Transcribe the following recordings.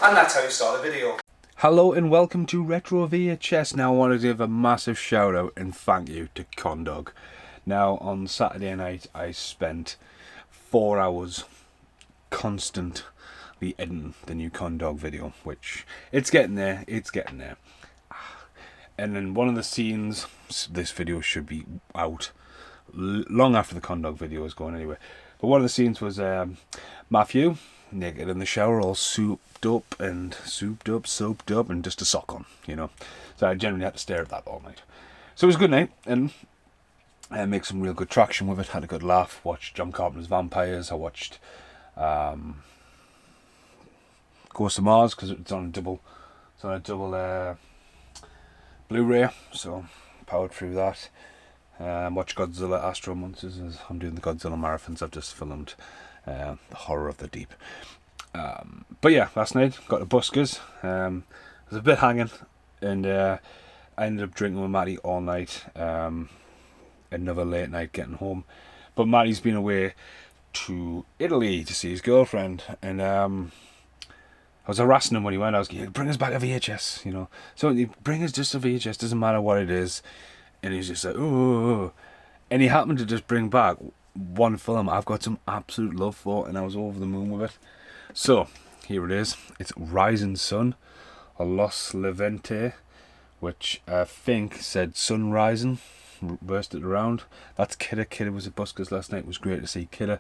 And that's how you start a video. Hello and welcome to Retro VHS. Now I want to give a massive shout out and thank you to dawg. Now on Saturday night I spent 4 hours constantly editing the new dawg video, which it's getting there. And then one of the scenes, this video should be out long after the dawg video is going anyway, but one of the scenes was Matthew naked in the shower, all souped up, and just a sock on, you know. So I generally had to stare at that all night. So it was a good night, and I make some real good traction with it. Had a good laugh. Watched John Carpenter's Vampires. I watched Ghost of Mars because it's on a double Blu-ray, so powered through that. Watch Godzilla Astro Monsters as I'm doing the Godzilla marathons. I've just filmed the Horror of the Deep. But yeah, last night got the buskers. I was a bit hanging, and I ended up drinking with Matty all night. Another late night getting home, but Matty's been away to Italy to see his girlfriend, and I was harassing him when he went. I was like, bring us back a VHS, you know. So you bring us just a VHS, doesn't matter what it is. And he's just like, oh. And he happened to just bring back one film I've got some absolute love for, and I was over the moon with it. So here it is. It's Rising Sun, or Los Levante, which I think said Sun Rising, reversed it around. That's Kidder. Kidder was at Buskers last night. It was great to see Kidder.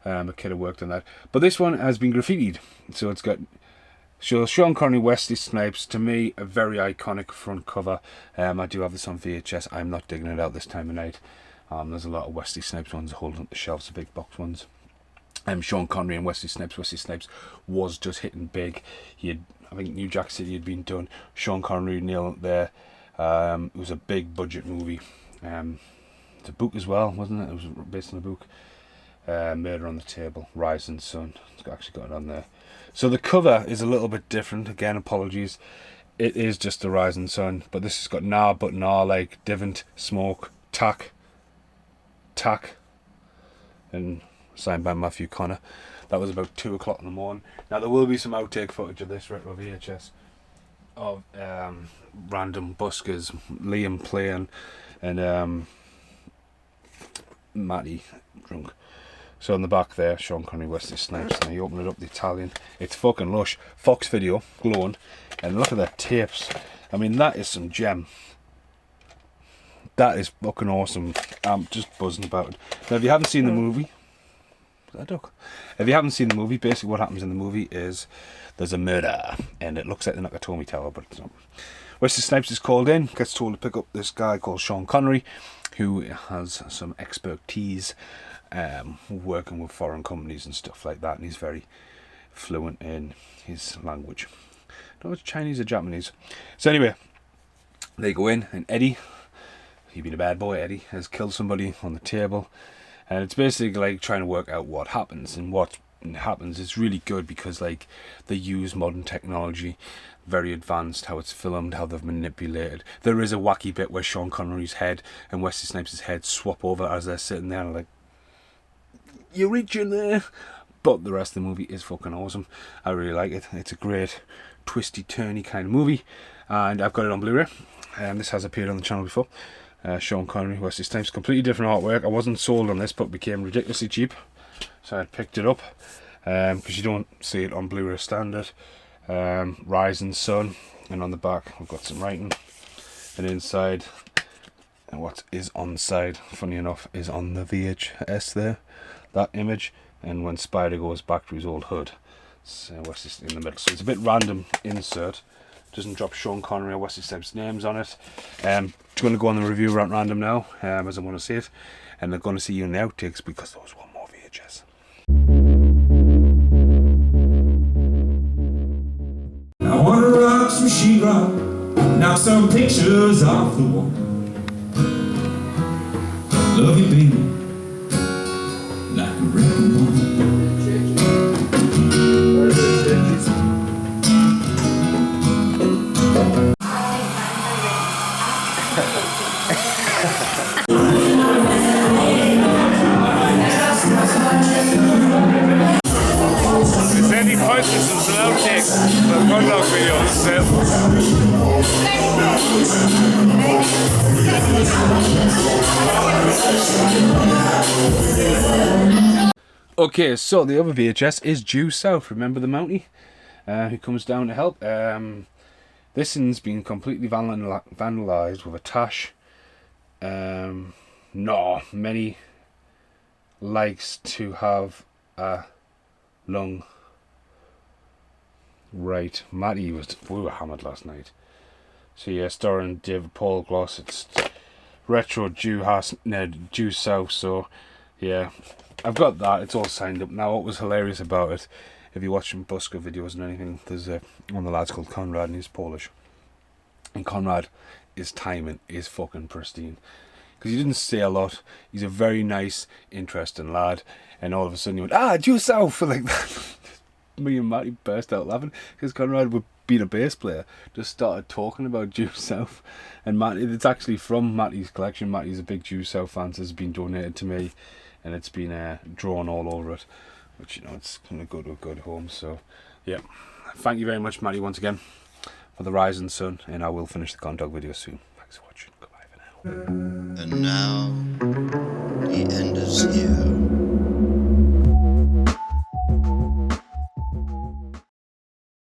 Kidder worked on that. But this one has been graffitied. So it's got Sean Connery, Wesley Snipes, to me a very iconic front cover. I do have this on VHS. I'm not digging it out this time of night. There's a lot of Wesley Snipes ones holding up the shelves, the big box ones. Sean Connery and Wesley Snipes. Wesley Snipes was just hitting big. He had, I think, New Jack City had been done. Sean Connery nailed it there. It was a big budget movie. It's a book as well, wasn't it? It was based on a book. Murder on the Table, Rising Sun. It's actually got it on there. So the cover is a little bit different. Again, apologies. It is just the Rising Sun, but this has got nah, but nah, like Divant, Smoke, Tack, and signed by Matthew Connor. That was about 2 o'clock in the morning. Now there will be some outtake footage of this retro VHS of random buskers, Liam playing, and Matty drunk. So on the back there, Sean Connery, Wesley Snipes, and you open it up, the Italian. It's fucking lush. Fox Video, glowing, and look at that tapes. I mean, that is some gem. That is fucking awesome. I'm just buzzing about it. Now, if you haven't seen the movie, is that a duck? If you haven't seen the movie, basically what happens in the movie is there's a murder, and it looks like the Nakatomi Tower, but it's not. Wesley Snipes is called in, gets told to pick up this guy called Sean Connery, who has some expertise working with foreign companies and stuff like that, and he's very fluent in his language. I don't know if it's Chinese or Japanese. So anyway, they go in, and Eddie, he being a bad boy, Eddie, has killed somebody on the table, and it's basically like trying to work out what happens. And what happens is really good because like they use modern technology, very advanced, how it's filmed, how they've manipulated. There is a wacky bit where Sean Connery's head and Wesley Snipes' head swap over as they're sitting there, like, you reach in there. But the rest of the movie is fucking awesome. I really like it. It's a great twisty turny kind of movie, and I've got it on Blu-ray, and this has appeared on the channel before. Sean Connery, Wesley Snipes, completely different artwork. I wasn't sold on this, but it became ridiculously cheap, so I picked it up because you don't see it on Blu-ray standard. Rising Sun, and on the back I've got some writing, and inside, and what is on the side, funny enough, is on the VHS there, that image, and when Spider goes back to his old hood, so Wesley in the middle. So it's a bit random insert, doesn't drop Sean Connery or Wesley Snipes' names on it. Just going to go on the review at random now, as I want to see it, and they're going to see you in the outtakes because there was one more VHS. I wanna rock some sheetrock, knock some pictures off the wall. Love you, baby, like a wrecking ball. Is there any posters and some outtakes? Okay, so the other VHS is due south. Remember the Mountie who comes down to help? This one's been completely vandalised with a tash. No, many likes to have a lung. Right, Matty we were hammered last night. So yeah, starring David Paul Gloss. It's retro due south. So yeah, I've got that. It's all signed up now. What was hilarious about it, if you're watching Busker videos and anything, there's one of the lads called Conrad, and he's Polish. And Conrad, his timing is fucking pristine, because he didn't say a lot. He's a very nice, interesting lad, and all of a sudden he went, due south, like that. Me and Matty burst out laughing because Conrad, being a bass player, just started talking about due south. And Matty, it's actually from Matty's collection. Matty's a big due south fan, so it's been donated to me, and it's been drawn all over it, which, you know, it's going to go to a good home. So yeah, thank you very much, Matty, once again for the rising sun, and I will finish the Condog video soon. Thanks for watching. Goodbye for now. And now the end is here.